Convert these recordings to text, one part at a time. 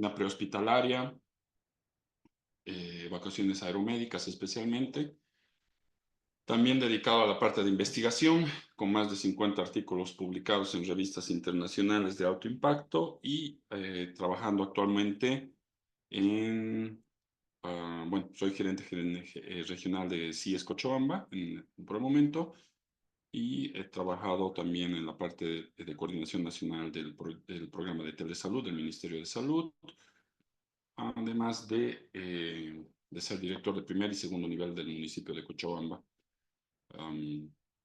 la prehospitalaria, evacuaciones aeromédicas especialmente. También dedicado a la parte de investigación, con más de 50 artículos publicados en revistas internacionales de alto impacto y trabajando actualmente en, bueno, soy gerente regional de CIES Cochabamba por el momento y he trabajado también en la parte de coordinación nacional del programa de telesalud del Ministerio de Salud, además de ser director de primer y segundo nivel del municipio de Cochabamba.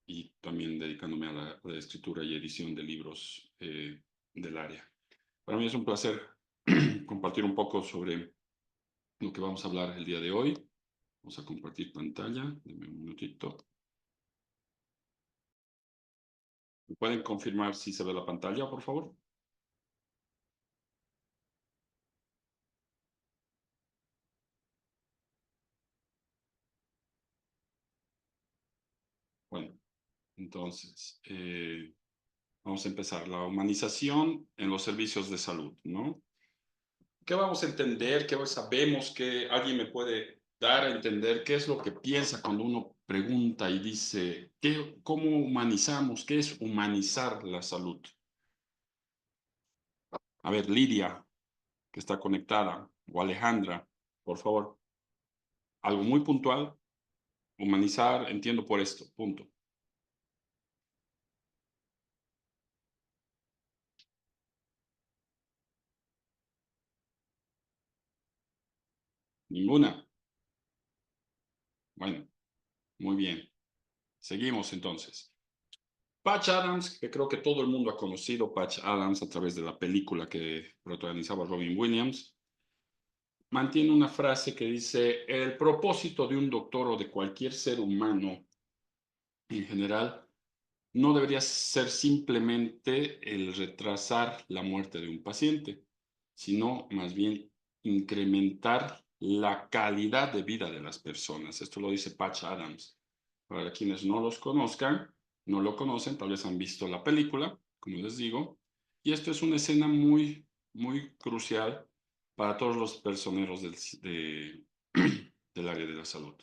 Y también dedicándome a la escritura y edición de libros del área. Para mí es un placer compartir un poco sobre lo que vamos a hablar el día de hoy. Vamos a compartir pantalla. Denme un minutito. ¿Me pueden confirmar si se ve la pantalla, por favor? Bueno, entonces, vamos a empezar. La humanización en los servicios de salud, ¿no? ¿Qué vamos a entender? ¿Qué sabemos? Que alguien me puede dar a entender qué es lo que piensa cuando uno pregunta y dice, ¿cómo humanizamos? ¿Qué es humanizar la salud? A ver, Lidia, que está conectada, o Alejandra, por favor. Algo muy puntual. Humanizar, entiendo por esto, punto. Ninguna. Bueno, muy bien. Seguimos entonces. Patch Adams, que creo que todo el mundo ha conocido Patch Adams a través de la película que protagonizaba Robin Williams, mantiene una frase que dice, el propósito de un doctor o de cualquier ser humano en general no debería ser simplemente el retrasar la muerte de un paciente, sino más bien incrementar la calidad de vida de las personas. Esto lo dice Patch Adams. Para quienes no los conozcan, no lo conocen, tal vez han visto la película, como les digo, y esto es una escena muy, muy crucial para todos los personeros del área de la salud.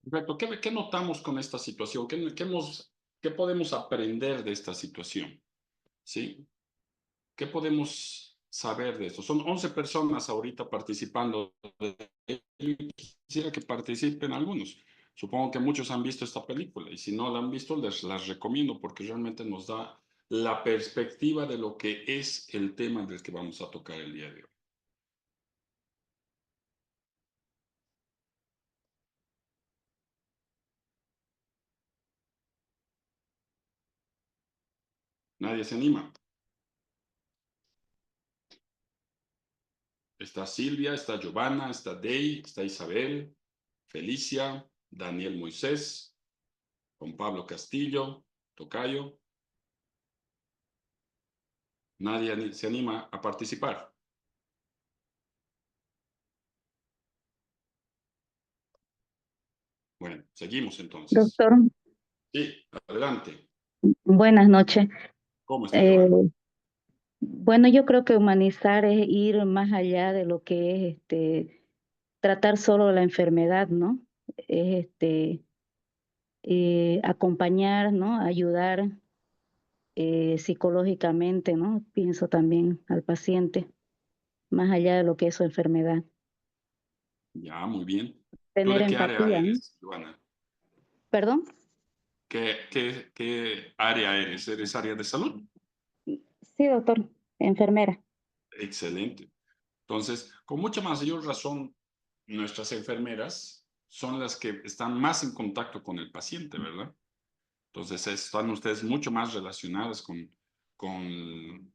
Perfecto. ¿Qué notamos con esta situación? ¿Qué podemos aprender de esta situación? ¿Sí? ¿Qué podemos saber de esto? Son 11 personas ahorita participando. Quisiera que participen algunos. Supongo que muchos han visto esta película y si no la han visto, les las recomiendo porque realmente nos da la perspectiva de lo que es el tema del que vamos a tocar el día de hoy. ¿Nadie se anima? Está Silvia, está Giovanna, está Dey, está Isabel, Felicia, Daniel Moisés, Juan Pablo Castillo, Tocayo. Nadie se anima a participar. Bueno, seguimos entonces. Doctor, Sí, adelante. buenas noches. ¿Cómo está Eh, Giovanna? bueno, yo creo que humanizar es ir más allá de lo que es tratar solo la enfermedad, ¿no? Es acompañar, ¿no? Ayudar psicológicamente, ¿no? Pienso también al paciente, más allá de lo que es su enfermedad. Ya, muy bien. ¿Tú tener de qué área empatía, ¿no? eres, Joana? ¿Perdón? ¿Qué área eres? ¿Eres área de salud? Sí, doctor, enfermera. Excelente. Entonces, con mucha mayor razón, nuestras enfermeras son las que están más en contacto con el paciente, ¿verdad? Entonces, están ustedes mucho más relacionadas con, con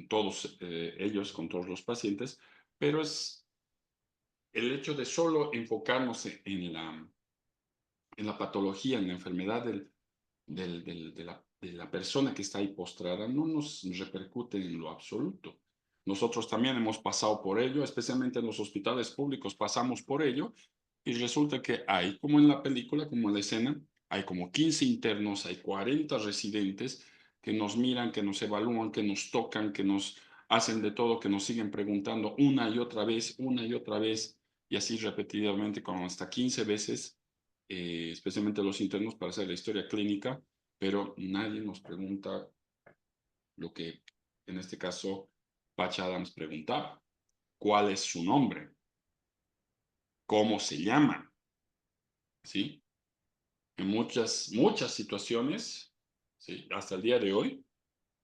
todos ellos, con todos los pacientes, pero es el hecho de solo enfocarnos en la patología, en la enfermedad de la persona que está ahí postrada, no nos repercute en lo absoluto. Nosotros también hemos pasado por ello, especialmente en los hospitales públicos pasamos por ello, y resulta que hay, como en la película, como en la escena, hay como 15 internos, hay 40 residentes que nos miran, que nos evalúan, que nos tocan, que nos hacen de todo, que nos siguen preguntando una y otra vez, y así repetidamente, como hasta 15 veces, especialmente los internos, para hacer la historia clínica, pero nadie nos pregunta lo que en este caso Patch Adams preguntaba. ¿Cuál es su nombre? ¿Cómo se llama? ¿Sí? En muchas situaciones, ¿sí? Hasta el día de hoy,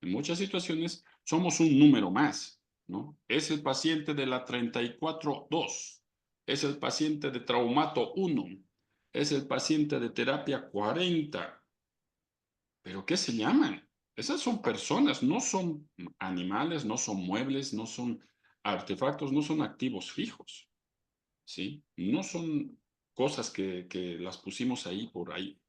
en muchas situaciones, somos un número más, ¿no? Es el paciente de la 34-2, es el paciente de traumato 1, es el paciente de terapia 40. ¿Pero qué se llaman? Esas son personas, no son animales, no son muebles, no son artefactos, no son activos fijos, ¿sí? No son cosas que las pusimos ahí,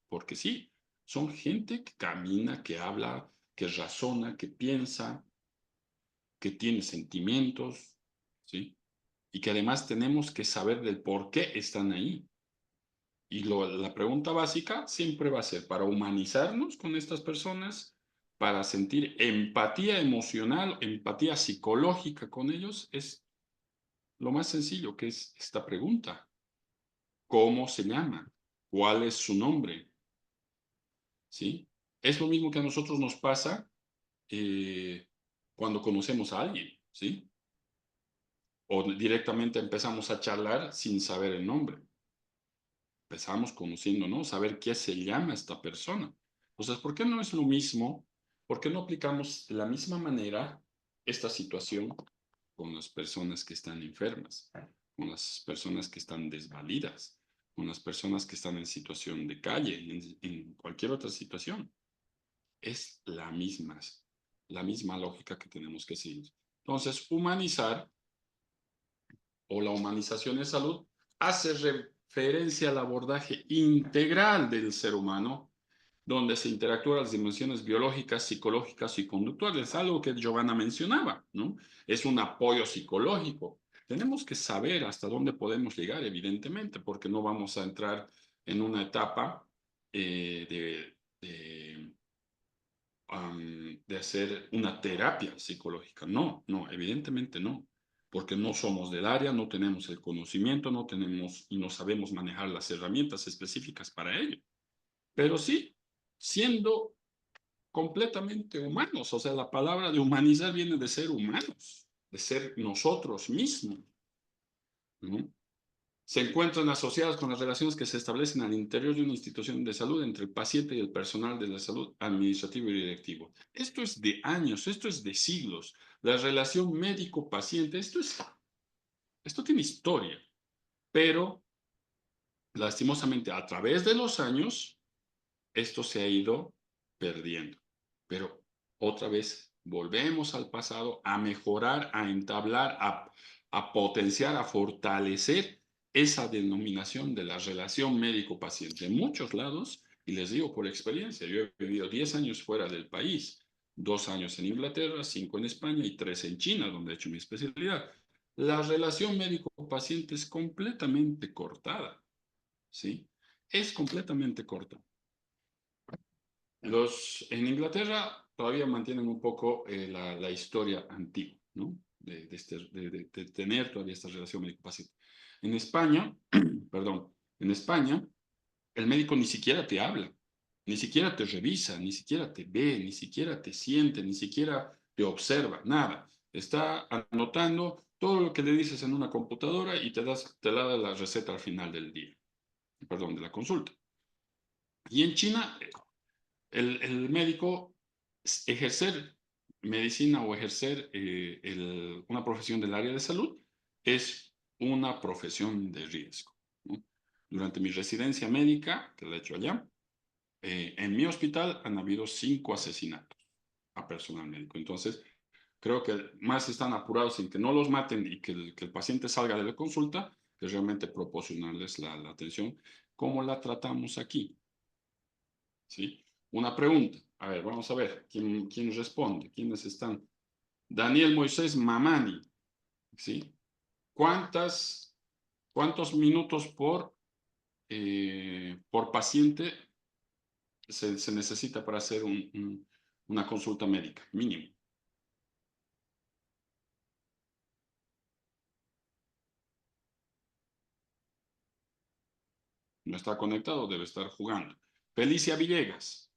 porque sí. Son gente que camina, que habla, que razona, que piensa, que tiene sentimientos, ¿sí? Y que además tenemos que saber del por qué están ahí. Y la pregunta básica siempre va a ser para humanizarnos con estas personas, para sentir empatía emocional, empatía psicológica con ellos, es lo más sencillo, que es esta pregunta. ¿Cómo se llama? ¿Cuál es su nombre? ¿Sí? Es lo mismo que a nosotros nos pasa cuando conocemos a alguien, ¿sí? O directamente empezamos a charlar sin saber el nombre. Empezamos conociendo, ¿no? Saber qué se llama esta persona. Entonces, ¿por qué no es lo mismo? ¿Por qué no aplicamos de la misma manera esta situación con las personas que están enfermas, con las personas que están desvalidas, con las personas que están en situación de calle, en cualquier otra situación? Es la misma lógica que tenemos que seguir. Entonces, humanizar o la humanización en salud hace referencia al abordaje integral del ser humano, donde se interactúan las dimensiones biológicas, psicológicas y conductuales, algo que Giovanna mencionaba, ¿no? Es un apoyo psicológico. Tenemos que saber hasta dónde podemos llegar, evidentemente, porque no vamos a entrar en una etapa de hacer una terapia psicológica. No, no, evidentemente no, porque no somos del área, no tenemos el conocimiento, no tenemos y no sabemos manejar las herramientas específicas para ello. Pero sí, siendo completamente humanos, o sea, la palabra de humanizar viene de ser humanos, de ser nosotros mismos, ¿no? Se encuentran asociadas con las relaciones que se establecen al interior de una institución de salud entre el paciente y el personal de la salud administrativo y directivo. Esto es de años, esto es de siglos. La relación médico-paciente, esto tiene historia, pero lastimosamente a través de los años, esto se ha ido perdiendo. Pero otra vez volvemos al pasado a mejorar, a entablar, a potenciar, a fortalecer esa denominación de la relación médico-paciente. En muchos lados, y les digo por experiencia, yo he vivido 10 años fuera del país, 2 años en Inglaterra, 5 en España y 3 en China, donde he hecho mi especialidad. La relación médico-paciente es completamente cortada, ¿sí? Es completamente corta. En Inglaterra todavía mantienen un poco la historia antigua, ¿no? De tener todavía esta relación médico-paciente. En España, perdón, en España, el médico ni siquiera te habla, ni siquiera te revisa, ni siquiera te ve, ni siquiera te siente, ni siquiera te observa, nada. está anotando todo lo que le dices en una computadora y te da la receta al final del día, perdón, de la consulta. Y en China, el médico, ejercer medicina o ejercer una profesión del área de salud es una profesión de riesgo, ¿no? Durante mi residencia médica, que la he hecho allá, en mi hospital han habido 5 asesinatos a personal médico. Entonces, creo que más están apurados en que no los maten y que el paciente salga de la consulta, que realmente proporcionarles la atención como la tratamos aquí, ¿sí? Una pregunta. A ver, vamos a ver quién responde, quiénes están. Daniel Moisés Mamani, ¿sí? ¿Cuántos minutos por paciente se necesita para hacer una consulta médica? Mínimo. No está conectado, debe estar jugando. Felicia Villegas.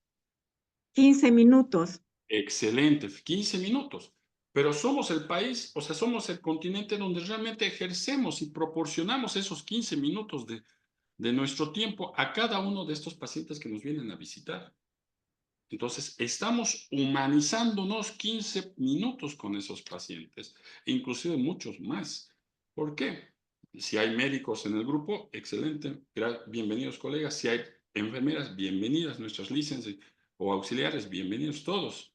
15 minutos. Excelente, 15 minutos. Pero somos el país, o sea, somos el continente donde realmente ejercemos y proporcionamos esos 15 minutos de nuestro tiempo a cada uno de estos pacientes que nos vienen a visitar. Entonces, estamos humanizándonos 15 minutos con esos pacientes, inclusive muchos más. ¿Por qué? Si hay médicos en el grupo, excelente, bienvenidos colegas. Si hay enfermeras, bienvenidas nuestras licenciadas o auxiliares, bienvenidos todos.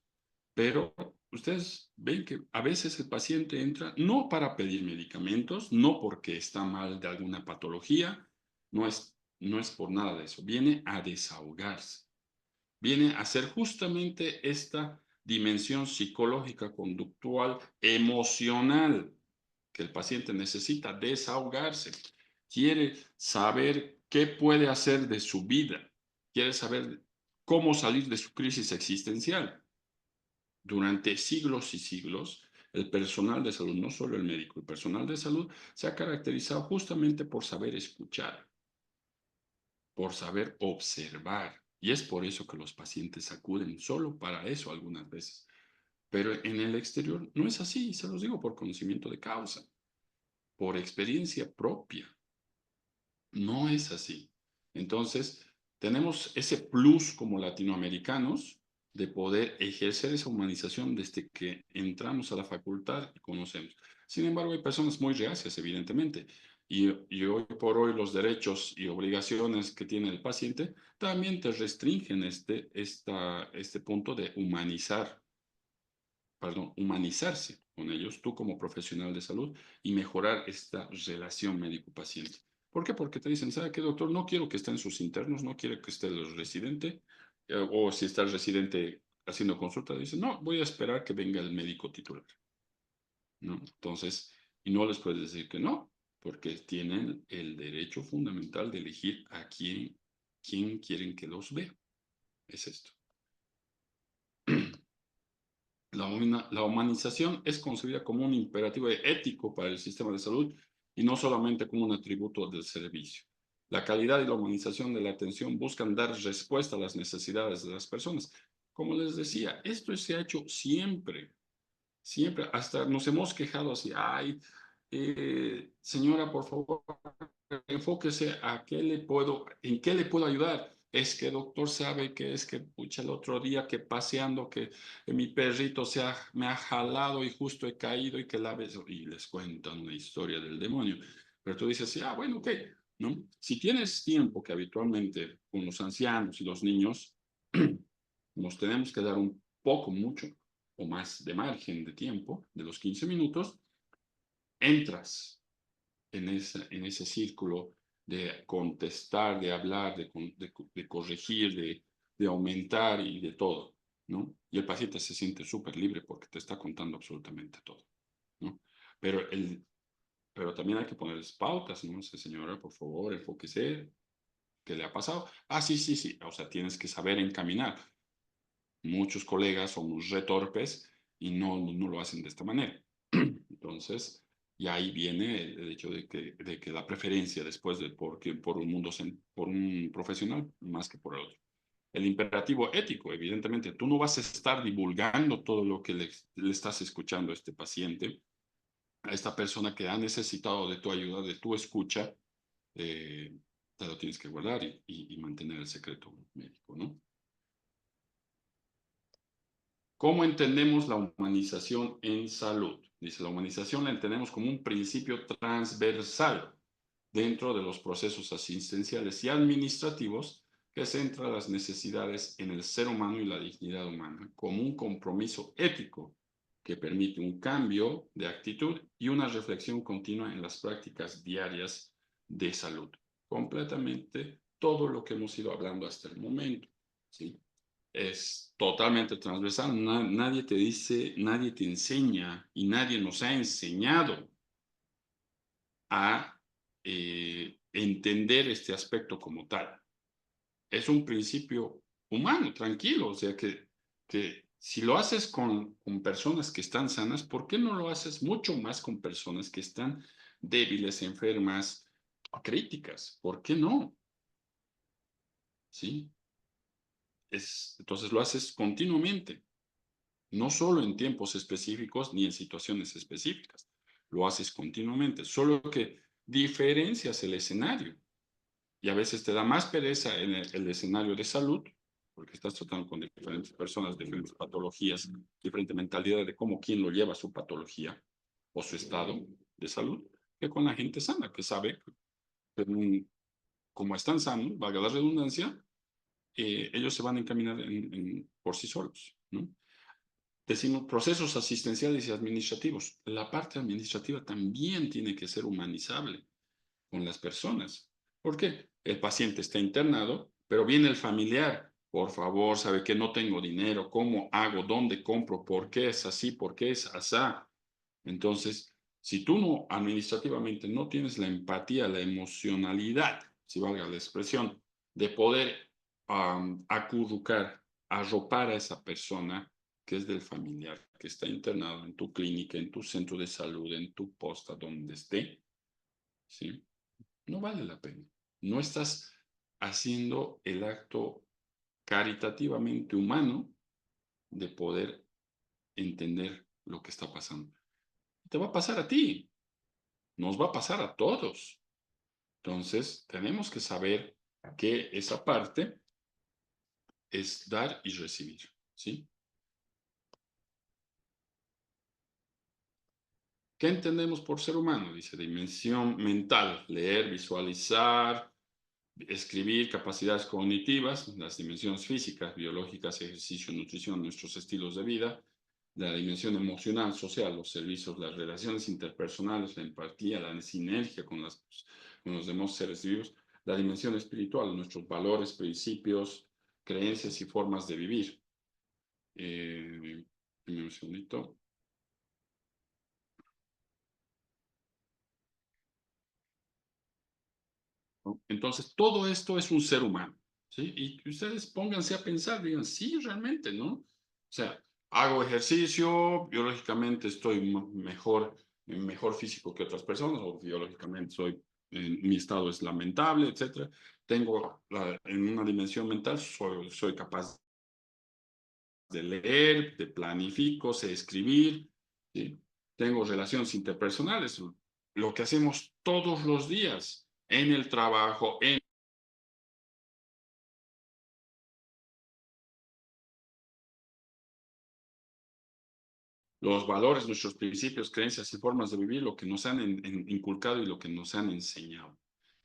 Pero ustedes ven que a veces el paciente entra no para pedir medicamentos, no porque está mal de alguna patología, no es por nada de eso, viene a desahogarse, viene a ser justamente esta dimensión psicológica, conductual, emocional que el paciente necesita desahogarse, quiere saber qué puede hacer de su vida, quiere saber cómo salir de su crisis existencial. Durante siglos y siglos, el personal de salud, no solo el médico, el personal de salud se ha caracterizado justamente por saber escuchar, por saber observar. Y es por eso que los pacientes acuden solo para eso algunas veces. Pero en el exterior no es así, se los digo por conocimiento de causa, por experiencia propia. No es así. Entonces, tenemos ese plus como latinoamericanos de poder ejercer esa humanización desde que entramos a la facultad y conocemos. Sin embargo, hay personas muy reacias, evidentemente, y hoy por hoy los derechos y obligaciones que tiene el paciente también te restringen este punto de humanizarse con ellos, tú como profesional de salud, y mejorar esta relación médico-paciente. ¿Por qué? Porque te dicen, ¿sabe qué, doctor? No quiero que estén sus internos, no quiero que esté el residente, o si está el residente haciendo consulta, dicen, no, voy a esperar que venga el médico titular, ¿no? Entonces, y no les puedes decir que no, porque tienen el derecho fundamental de elegir a quién quieren que los vea. Es esto. La humanización es concebida como un imperativo ético para el sistema de salud y no solamente como un atributo del servicio. La calidad y la humanización de la atención buscan dar respuesta a las necesidades de las personas. Como les decía, esto se ha hecho siempre, siempre, hasta nos hemos quejado así, ay, señora, por favor, enfóquese en qué le puedo ayudar. Es que doctor sabe que es que, pucha, el otro día que paseando, que mi perrito me ha jalado y justo he caído y que la vez, y les cuentan una historia del demonio. Pero tú dices, ah, bueno, ok, ¿no? Si tienes tiempo, que habitualmente con los ancianos y los niños nos tenemos que dar un poco, mucho o más de margen de tiempo, de los 15 minutos, entras en ese círculo de contestar, de hablar, de corregir, de aumentar y de todo, ¿no? Y el paciente se siente súper libre porque te está contando absolutamente todo, ¿no? Pero, pero también hay que ponerles pautas, ¿no? Señora, por favor, enfóquese, ¿qué le ha pasado? Ah, sí, sí, sí, o sea, tienes que saber encaminar. Muchos colegas somos retorpes y no lo hacen de esta manera. Entonces, y ahí viene el hecho de que la preferencia después por un profesional más que por el otro. el imperativo ético, evidentemente. Tú no vas a estar divulgando todo lo que le estás escuchando a este paciente, a esta persona que ha necesitado de tu ayuda, de tu escucha, te lo tienes que guardar y mantener el secreto médico, ¿no? ¿Cómo entendemos la humanización en salud? Dice, la humanización la entendemos como un principio transversal dentro de los procesos asistenciales y administrativos que centra las necesidades en el ser humano y la dignidad humana, como un compromiso ético que permite un cambio de actitud y una reflexión continua en las prácticas diarias de salud. Completamente todo lo que hemos ido hablando hasta el momento, ¿sí? Es totalmente transversal. Nadie te dice, nadie te enseña y nadie nos ha enseñado a entender este aspecto como tal. Es un principio humano, tranquilo, o sea que si lo haces con personas que están sanas, ¿por qué no lo haces mucho más con personas que están débiles, enfermas, críticas? ¿Por qué no? ¿Sí? Entonces lo haces continuamente, no solo en tiempos específicos ni en situaciones específicas. Lo haces continuamente, solo que diferencias el escenario. Y a veces te da más pereza en el escenario de salud, porque estás tratando con diferentes personas, diferentes patologías, diferente mentalidad de cómo quién lo lleva su patología o su estado de salud, que con la gente sana, que sabe que como están sanos, valga la redundancia, ellos se van a encaminar por sí solos, ¿no? Decimos procesos asistenciales y administrativos. La parte administrativa también tiene que ser humanizable con las personas. ¿Por qué? El paciente está internado, pero viene el familiar. Por favor, sabe que no tengo dinero, ¿cómo hago? ¿Dónde compro? ¿Por qué es así? ¿Por qué es asá? Entonces, si tú no administrativamente no tienes la empatía, la emocionalidad, si valga la expresión, de poder acurrucar, arropar a esa persona que es del familiar, que está internado en tu clínica, en tu centro de salud, en tu posta, donde esté, ¿sí? No vale la pena. No estás haciendo el acto caritativamente humano de poder entender lo que está pasando. Te va a pasar a ti, nos va a pasar a todos. Entonces, tenemos que saber que esa parte es dar y recibir, ¿sí? ¿Qué entendemos por ser humano? Dice, dimensión mental, leer, visualizar, escribir, capacidades cognitivas, las dimensiones físicas, biológicas, ejercicio, nutrición, nuestros estilos de vida, la dimensión emocional, social, los servicios, las relaciones interpersonales, la empatía, la sinergia con los demás seres vivos, la dimensión espiritual, nuestros valores, principios, creencias y formas de vivir. Un segundito. Entonces, todo esto es un ser humano, ¿sí? Y ustedes pónganse a pensar, digan, sí, realmente, ¿no? O sea, hago ejercicio, biológicamente estoy mejor físico que otras personas, o biológicamente mi estado es lamentable, etcétera. En una dimensión mental, soy capaz de leer, de planifico, sé escribir, ¿sí? Tengo relaciones interpersonales, lo que hacemos todos los días en el trabajo, en los valores, nuestros principios, creencias y formas de vivir, lo que nos han inculcado y lo que nos han enseñado.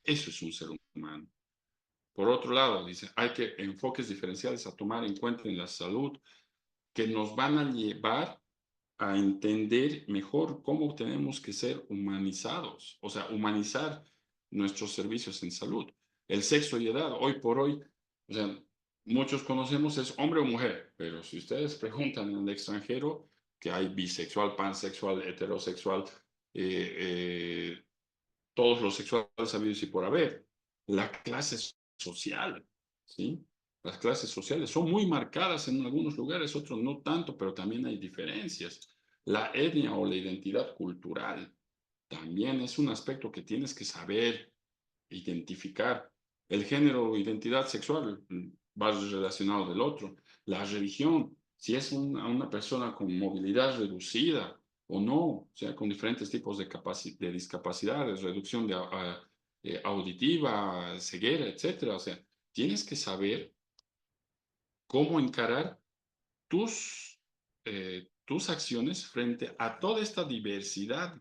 Eso es un ser humano. Por otro lado, dice, hay que enfoques diferenciales a tomar en cuenta en la salud que nos van a llevar a entender mejor cómo tenemos que ser humanizados, o sea, humanizar nuestros servicios en salud. El sexo y edad, hoy por hoy, o sea, muchos conocemos es hombre o mujer, pero si ustedes preguntan en el extranjero, que hay bisexual, pansexual, heterosexual, todos los sexuales habidos y por haber. La clase social, ¿sí? Las clases sociales son muy marcadas en algunos lugares, otros no tanto, pero también hay diferencias. La etnia o la identidad cultural también es un aspecto que tienes que saber identificar. El género o identidad sexual, vas relacionado del otro. La religión, si es una persona con movilidad reducida o no, o sea, con diferentes tipos de discapacidades, reducción auditiva, ceguera, etcétera. O sea, tienes que saber cómo encarar tus acciones frente a toda esta diversidad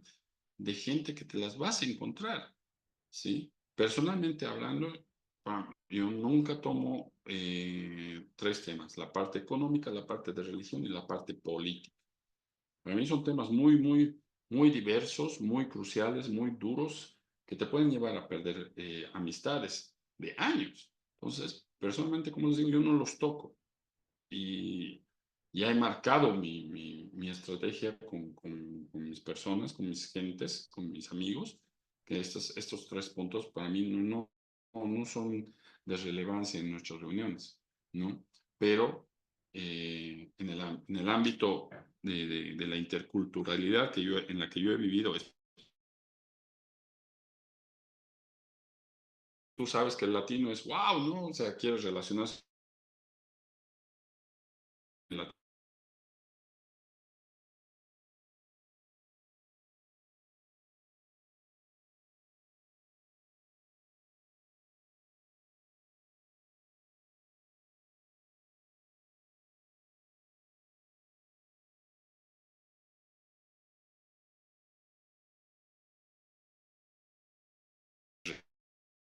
de gente que te las vas a encontrar, ¿sí? Personalmente hablando, yo nunca tomo tres temas: la parte económica, la parte de religión y la parte política. Para mí son temas muy, muy, muy diversos, muy cruciales, muy duros, que te pueden llevar a perder amistades de años. Entonces, personalmente, como les digo, yo no los toco. Y ya he marcado mi estrategia con mis personas, con mis gentes, con mis amigos, que estos tres puntos para mí no son de relevancia en nuestras reuniones, ¿no? Pero en el ámbito de la interculturalidad en la que yo he vivido, tú sabes que el latino es wow, ¿no? O sea, quieres relacionarse con el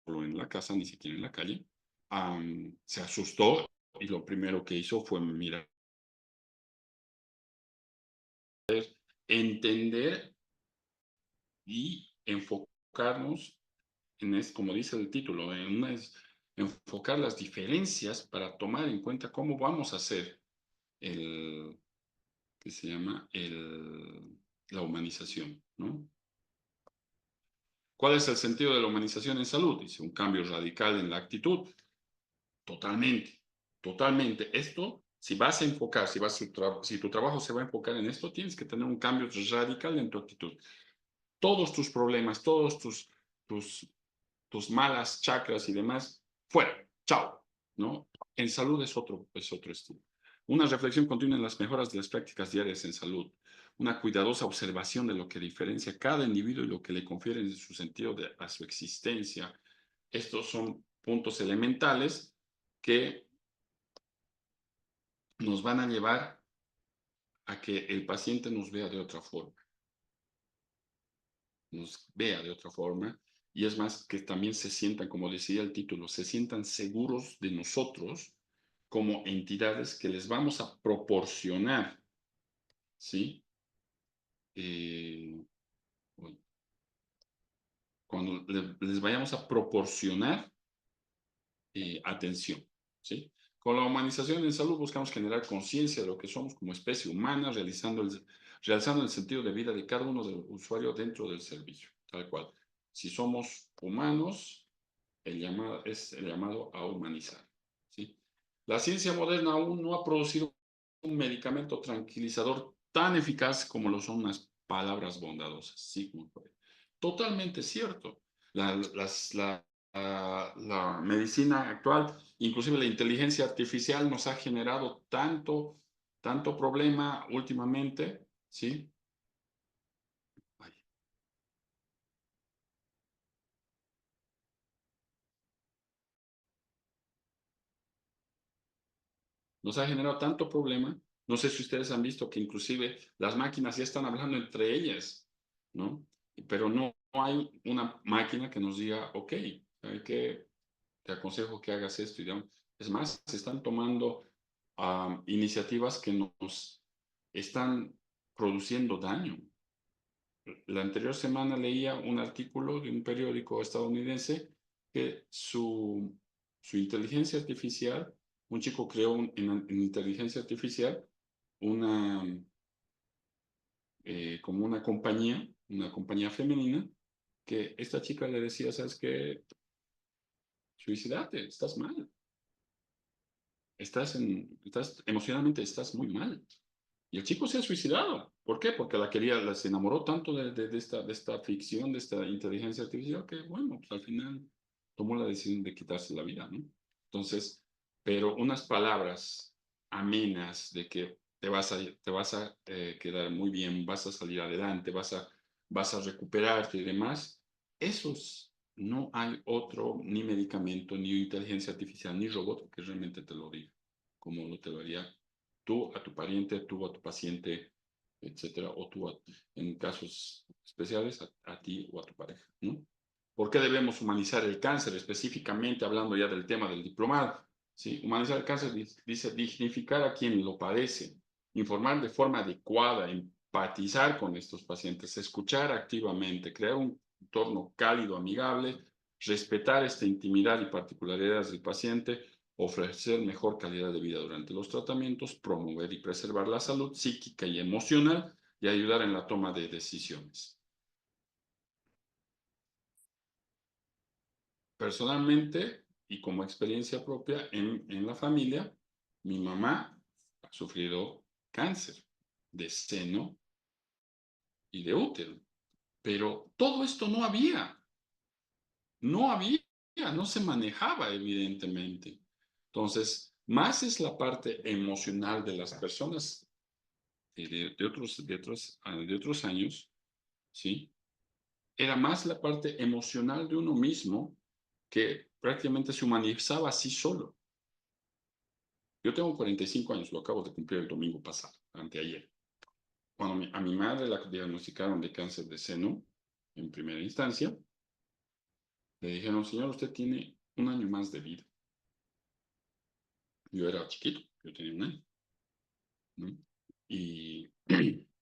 en la casa, ni siquiera en la calle. Se asustó y lo primero que hizo fue mirar, entender y enfocarnos como dice el título, enfocar las diferencias para tomar en cuenta cómo vamos a hacer el, que se llama la humanización, ¿no? ¿Cuál es el sentido de la humanización en salud? Dice, un cambio radical en la actitud. Totalmente, totalmente. Esto, si vas a enfocar, si tu trabajo se va a enfocar en esto, tienes que tener un cambio radical en tu actitud. Todos tus problemas, todos tus malas chakras y demás, fuera, chao, ¿no? En salud es otro estilo. Una reflexión continua en las mejoras de las prácticas diarias en salud. Una cuidadosa observación de lo que diferencia a cada individuo y lo que le confiere en su sentido a su existencia. Estos son puntos elementales que nos van a llevar a que el paciente nos vea de otra forma. Nos vea de otra forma. Y es más, que también se sientan, como decía el título, se sientan seguros de nosotros como entidades que les vamos a proporcionar, ¿sí? Cuando les vayamos a proporcionar atención, ¿sí? Con la humanización en salud buscamos generar conciencia de lo que somos como especie humana, realzando el sentido de vida de cada uno del usuario dentro del servicio, tal cual. Si somos humanos, es el llamado a humanizar, ¿sí? La ciencia moderna aún no ha producido un medicamento tranquilizador tan eficaz como lo son unas palabras bondadosas. Sigmund Freud. Totalmente cierto. La medicina actual, inclusive la inteligencia artificial, nos ha generado tanto problema últimamente, ¿sí? Nos ha generado tanto problema. No sé si ustedes han visto que inclusive las máquinas ya están hablando entre ellas, ¿no? Pero no hay una máquina que nos diga, ok, ¿sabes qué? Te aconsejo que hagas esto. Es más, se están tomando iniciativas que nos están produciendo daño. La anterior semana leía un artículo de un periódico estadounidense que su inteligencia artificial, un chico creó en inteligencia artificial como una compañía femenina, que esta chica le decía, ¿sabes qué? Suicídate, estás mal. Emocionalmente estás muy mal. Y el chico se ha suicidado. ¿Por qué? Porque se enamoró tanto de esta ficción, de esta inteligencia artificial, que bueno, pues al final tomó la decisión de quitarse la vida, ¿no? Entonces, pero unas palabras amenas de que te vas a quedar muy bien, vas a salir adelante, vas a recuperarte y demás, esos no hay otro, ni medicamento, ni inteligencia artificial, ni robot que realmente te lo diga, como te lo haría tú a tu pariente, tú a tu paciente, etcétera, o tú en casos especiales a ti o a tu pareja, ¿no? ¿Por qué debemos humanizar el cáncer? Específicamente hablando ya del tema del diplomado. ¿Sí? Humanizar el cáncer dice dignificar a quien lo padece, informar de forma adecuada, empatizar con estos pacientes, escuchar activamente, crear un entorno cálido, amigable, respetar esta intimidad y particularidades del paciente, ofrecer mejor calidad de vida durante los tratamientos, promover y preservar la salud psíquica y emocional y ayudar en la toma de decisiones. Personalmente y como experiencia propia en la familia, mi mamá ha sufrido cáncer de seno y de útero, pero todo esto no había, no se manejaba evidentemente. Entonces, más es la parte emocional de las personas de otros años, ¿sí? Era más la parte emocional de uno mismo que prácticamente se humanizaba así solo. Yo tengo 45 años, lo acabo de cumplir el domingo pasado, anteayer. Cuando a mi madre la diagnosticaron de cáncer de seno, en primera instancia, le dijeron, señor, usted tiene un año más de vida. Yo era chiquito, yo tenía un año, ¿no? Y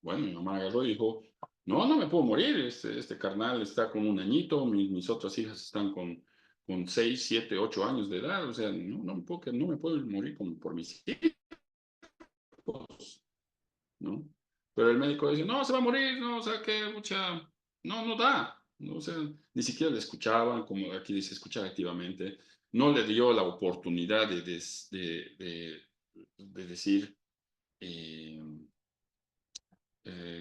bueno, mi mamá agarró y dijo, no me puedo morir, este carnal está con un añito, mis otras hijas están con 6, 7, 8 años de edad, o sea, no me puedo morir como por mis hijos, ¿no? Pero el médico dice, no, se va a morir, no, o sea, que mucha, no da, ¿no? O sea, ni siquiera le escuchaban, como aquí dice, escuchar activamente, no le dio la oportunidad de decir,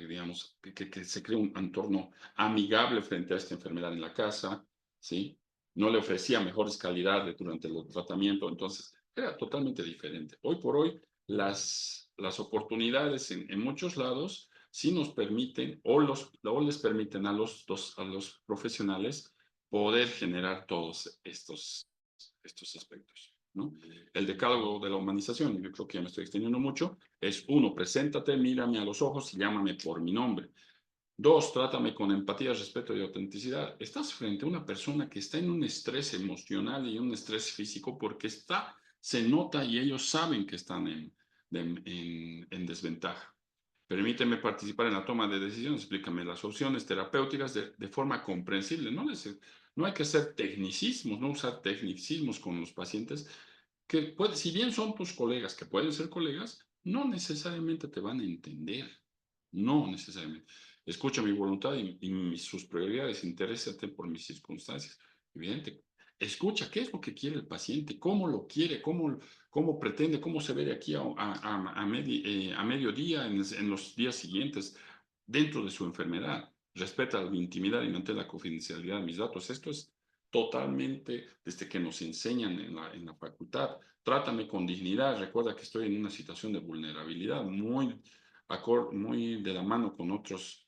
digamos, que se cree un entorno amigable frente a esta enfermedad en la casa, ¿sí? No le ofrecía mejores calidades durante el tratamiento, entonces era totalmente diferente. Hoy por hoy, las oportunidades en muchos lados sí nos permiten o les permiten a los profesionales poder generar todos estos aspectos, ¿no? El decálogo de la humanización, yo creo que ya me estoy extendiendo mucho, es 1, preséntate, mírame a los ojos y llámame por mi nombre. 2, trátame con empatía, respeto y autenticidad. Estás frente a una persona que está en un estrés emocional y un estrés físico porque se nota y ellos saben que están en desventaja. Permíteme participar en la toma de decisiones, explícame las opciones terapéuticas de forma comprensible. No hay que hacer tecnicismos, no usar tecnicismos con los pacientes, que si bien son tus colegas, que pueden ser colegas, no necesariamente te van a entender. No necesariamente. Escucha mi voluntad y sus prioridades, interésate por mis circunstancias. Evidente. Escucha qué es lo que quiere el paciente, cómo lo quiere, cómo pretende, cómo se ve de aquí a mediodía, en los días siguientes, dentro de su enfermedad. Respeta mi intimidad y mantén la confidencialidad de mis datos. Esto es totalmente desde que nos enseñan en la facultad. Trátame con dignidad. Recuerda que estoy en una situación de vulnerabilidad muy de la mano con otros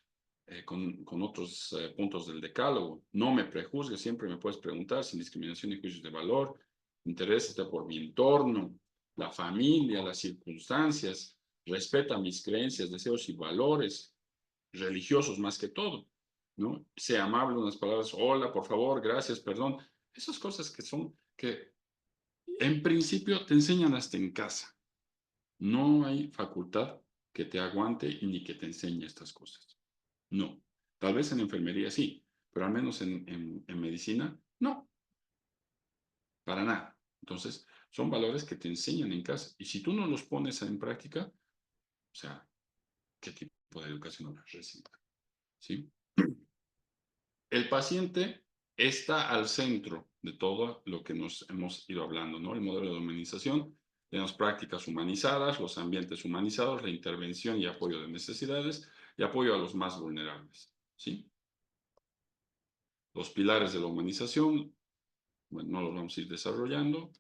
puntos del decálogo. No me prejuzgues, siempre me puedes preguntar sin discriminación y juicios de valor. Interésate por mi entorno, la familia, las circunstancias. Respeta mis creencias, deseos y valores religiosos más que todo, ¿no? Sea amable, unas palabras, hola, por favor, gracias, perdón. Esas cosas que en principio te enseñan hasta en casa. No hay facultad que te aguante ni que te enseñe estas cosas. No. Tal vez en enfermería sí, pero al menos en medicina, no. Para nada. Entonces, son valores que te enseñan en casa. Y si tú no los pones en práctica, o sea, ¿qué tipo de educación vas a recibir? ¿Sí? El paciente está al centro de todo lo que nos hemos ido hablando, ¿no? El modelo de humanización, tenemos prácticas humanizadas, los ambientes humanizados, la intervención y apoyo de necesidades y apoyo a los más vulnerables, ¿sí? Los pilares de la humanización, bueno, no los vamos a ir desarrollando,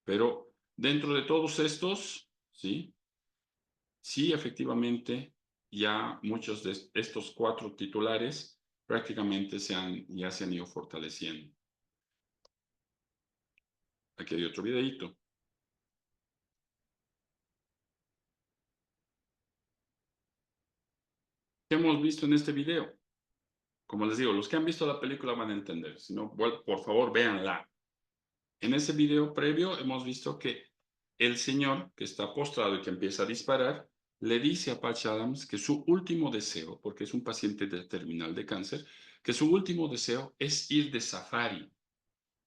pero Dentro de todos estos, ¿sí? Sí, efectivamente, ya muchos de estos 4 titulares prácticamente ya se han ido fortaleciendo. Aquí hay otro videíto. ¿Qué hemos visto en este video? Como les digo, los que han visto la película van a entender. Si no, por favor, véanla. En ese video previo hemos visto que el señor que está postrado y que empieza a disparar, le dice a Patch Adams que su último deseo, porque es un paciente terminal de cáncer, que su último deseo es ir de safari.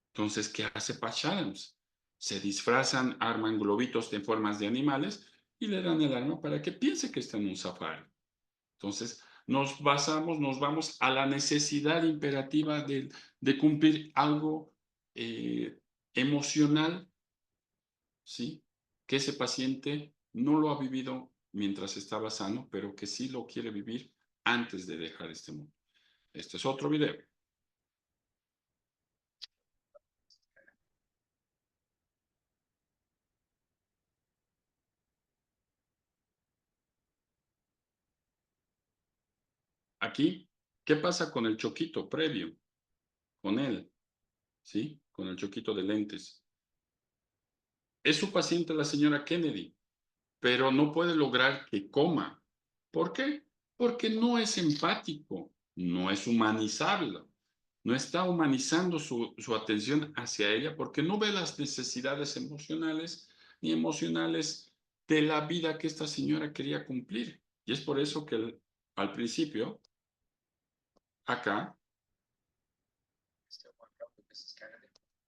Entonces, ¿qué hace Patch Adams? Se disfrazan, arman globitos en formas de animales y le dan el arma para que piense que está en un safari. Entonces, nos vamos a la necesidad imperativa de cumplir algo emocional, ¿sí? Que ese paciente no lo ha vivido mientras estaba sano, pero que sí lo quiere vivir antes de dejar este mundo. Este es otro video. Aquí, ¿qué pasa con el choquito previo? Con él, ¿sí? Con el choquito de lentes. Es su paciente la señora Kennedy, pero no puede lograr que coma. ¿Por qué? Porque no es empático, no es humanizable, no está humanizando su atención hacia ella porque no ve las necesidades emocionales ni emocionales de la vida que esta señora quería cumplir. Y es por eso que al principio, acá,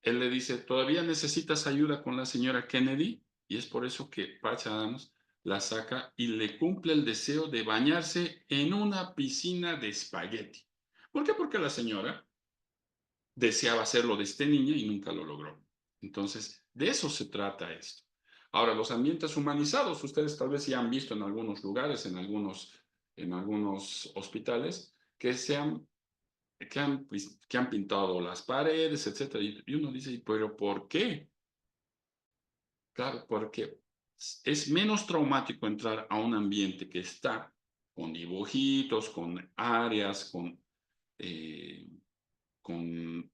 él le dice, ¿todavía necesitas ayuda con la señora Kennedy? Y es por eso que Patch Adams la saca y le cumple el deseo de bañarse en una piscina de espagueti. ¿Por qué? Porque la señora deseaba hacerlo desde niña y nunca lo logró. Entonces, de eso se trata esto. Ahora, los ambientes humanizados, ustedes tal vez ya han visto en algunos lugares, en algunos hospitales, que han pintado las paredes, etcétera, y uno dice, ¿pero por qué? Claro, porque es menos traumático entrar a un ambiente que está con dibujitos, con áreas, con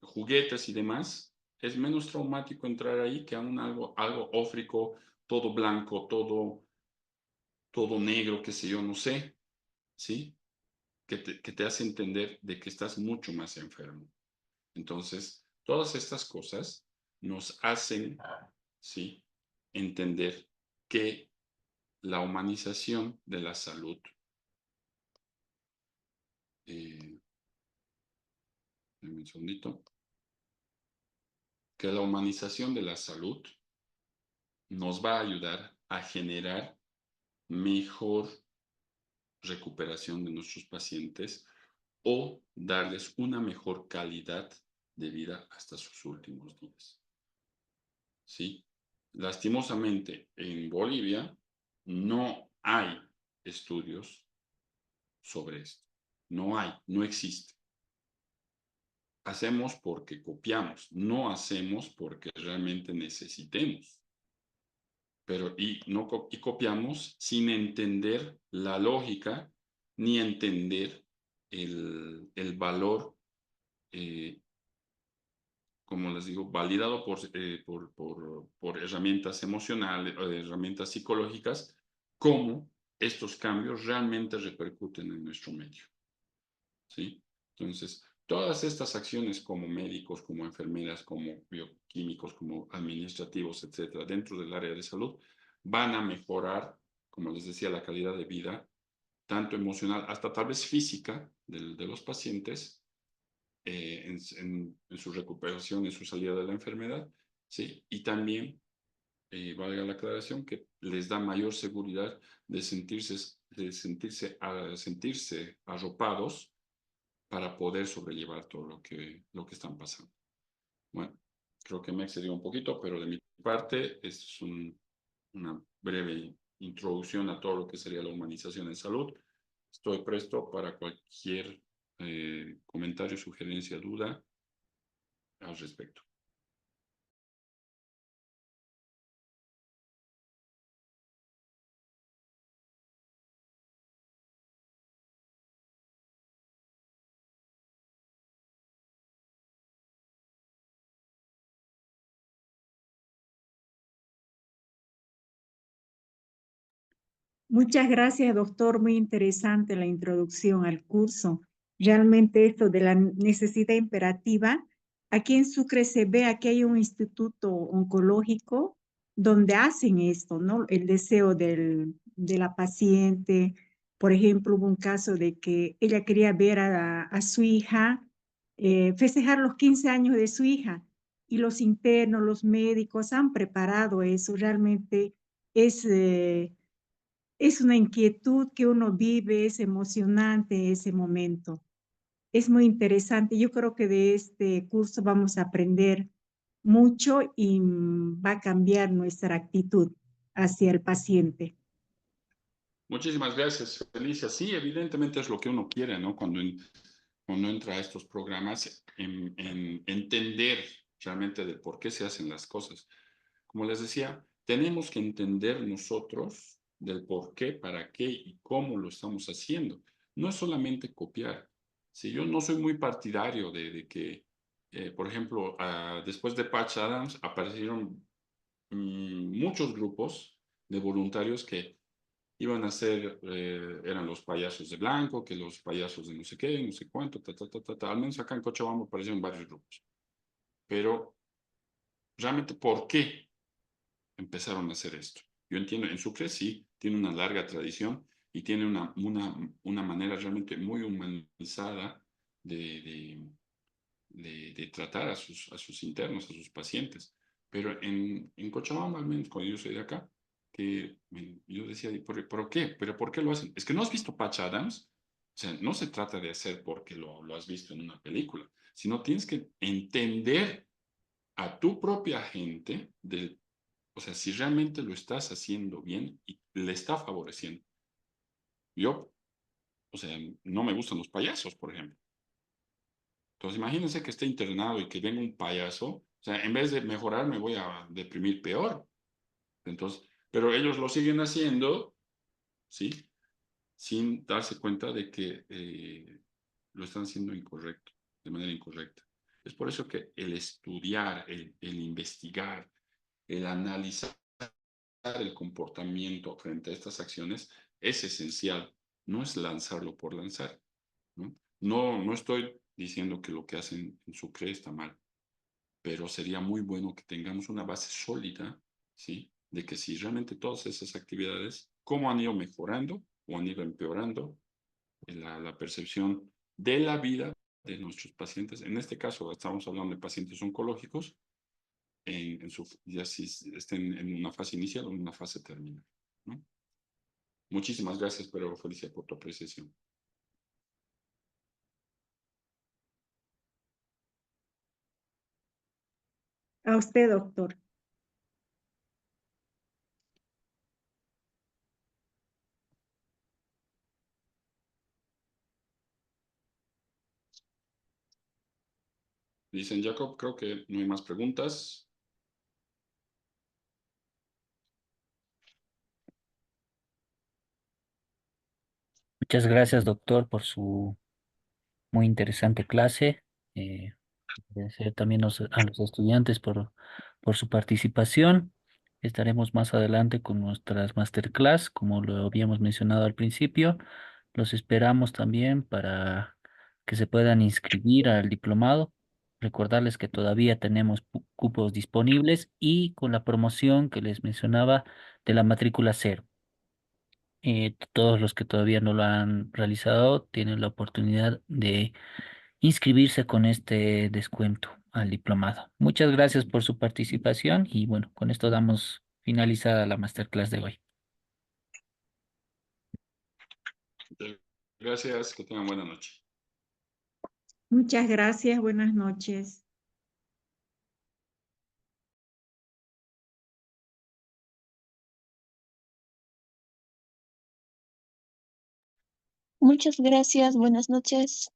juguetes y demás. Es menos traumático entrar ahí que a algo ófrico, todo blanco, todo negro, qué sé yo, no sé, ¿sí? Que te hace entender de que estás mucho más enfermo. Entonces, todas estas cosas nos hacen, ¿sí? Entender que la humanización de la salud, un segundito, que la humanización de la salud nos va a ayudar a generar mejor recuperación de nuestros pacientes o darles una mejor calidad de vida hasta sus últimos días. ¿Sí? Lastimosamente, en Bolivia no hay estudios sobre esto. No hay, no existe. Hacemos porque copiamos, no hacemos porque realmente necesitemos. Pero y copiamos sin entender la lógica ni entender el valor, eh, como les digo, validado por herramientas emocionales, herramientas psicológicas, cómo estos cambios realmente repercuten en nuestro medio. ¿Sí? Entonces, todas estas acciones como médicos, como enfermeras, como bioquímicos, como administrativos, etcétera, dentro del área de salud, van a mejorar, como les decía, la calidad de vida, tanto emocional hasta tal vez física de los pacientes, en su recuperación, en su salida de la enfermedad, ¿sí? Y también, valga la aclaración, que les da mayor seguridad de sentirse arropados para poder sobrellevar todo lo que están pasando. Bueno, creo que me excedió un poquito, pero de mi parte es una breve introducción a todo lo que sería la humanización en salud. Estoy presto para cualquier comentario, sugerencia, duda al respecto. Muchas gracias, doctor. Muy interesante la introducción al curso. Realmente esto de la necesidad imperativa, aquí en Sucre se ve, aquí hay un instituto oncológico donde hacen esto, ¿no? El deseo de la paciente. Por ejemplo, hubo un caso de que ella quería ver a su hija, festejar los 15 años de su hija, y los internos, los médicos han preparado eso. Realmente es... es una inquietud que uno vive, es emocionante ese momento. Es muy interesante. Yo creo que de este curso vamos a aprender mucho y va a cambiar nuestra actitud hacia el paciente. Muchísimas gracias, Felicia. Sí, evidentemente es lo que uno quiere, ¿no? Cuando entra a estos programas, en entender realmente de por qué se hacen las cosas. Como les decía, tenemos que entender nosotros del por qué, para qué y cómo lo estamos haciendo. No es solamente copiar. Si yo no soy muy partidario de que, por ejemplo, después de Patch Adams aparecieron muchos grupos de voluntarios que iban a ser, eran los payasos de blanco, que los payasos de no sé qué, no sé cuánto, al menos acá en Cochabamba aparecieron varios grupos. Pero realmente, ¿por qué empezaron a hacer esto? Yo entiendo, en Sucre sí, tiene una larga tradición y tiene una manera realmente muy humanizada de tratar a sus internos, a sus pacientes. Pero en Cochabamba, al menos cuando yo soy de acá, que yo decía, ¿por qué? ¿Pero por qué lo hacen? Es que no has visto Patch Adams. O sea, no se trata de hacer porque lo has visto en una película, sino tienes que entender a tu propia gente, o sea, si realmente lo estás haciendo bien y le está favoreciendo. Yo, o sea, no me gustan los payasos, por ejemplo. Entonces, imagínense que esté internado y que venga un payaso. O sea, en vez de mejorar, me voy a deprimir peor. Entonces, pero ellos lo siguen haciendo, ¿sí? Sin darse cuenta de que lo están haciendo incorrecto, de manera incorrecta. Es por eso que el estudiar, el investigar, el analizar el comportamiento frente a estas acciones es esencial. No es lanzarlo por lanzar, ¿no? No estoy diciendo que lo que hacen en Sucre está mal, pero sería muy bueno que tengamos una base sólida, ¿sí? De que si realmente todas esas actividades, cómo han ido mejorando o han ido empeorando la percepción de la vida de nuestros pacientes. En este caso, estamos hablando de pacientes oncológicos, ya si estén en una fase inicial o en una fase terminal, ¿no? Muchísimas gracias, pero Felicia, por tu apreciación. A usted, doctor. Dicen Jacob, creo que no hay más preguntas. Muchas gracias, doctor, por su muy interesante clase. Agradecer también a los estudiantes por su participación. Estaremos más adelante con nuestras masterclass, como lo habíamos mencionado al principio. Los esperamos también para que se puedan inscribir al diplomado. Recordarles que todavía tenemos cupos disponibles y con la promoción que les mencionaba de la matrícula cero. Todos los que todavía no lo han realizado tienen la oportunidad de inscribirse con este descuento al diplomado. Muchas gracias por su participación y bueno, con esto damos finalizada la masterclass de hoy. Gracias, que tengan buena noche. Muchas gracias. Buenas noches. Muchas gracias, buenas noches.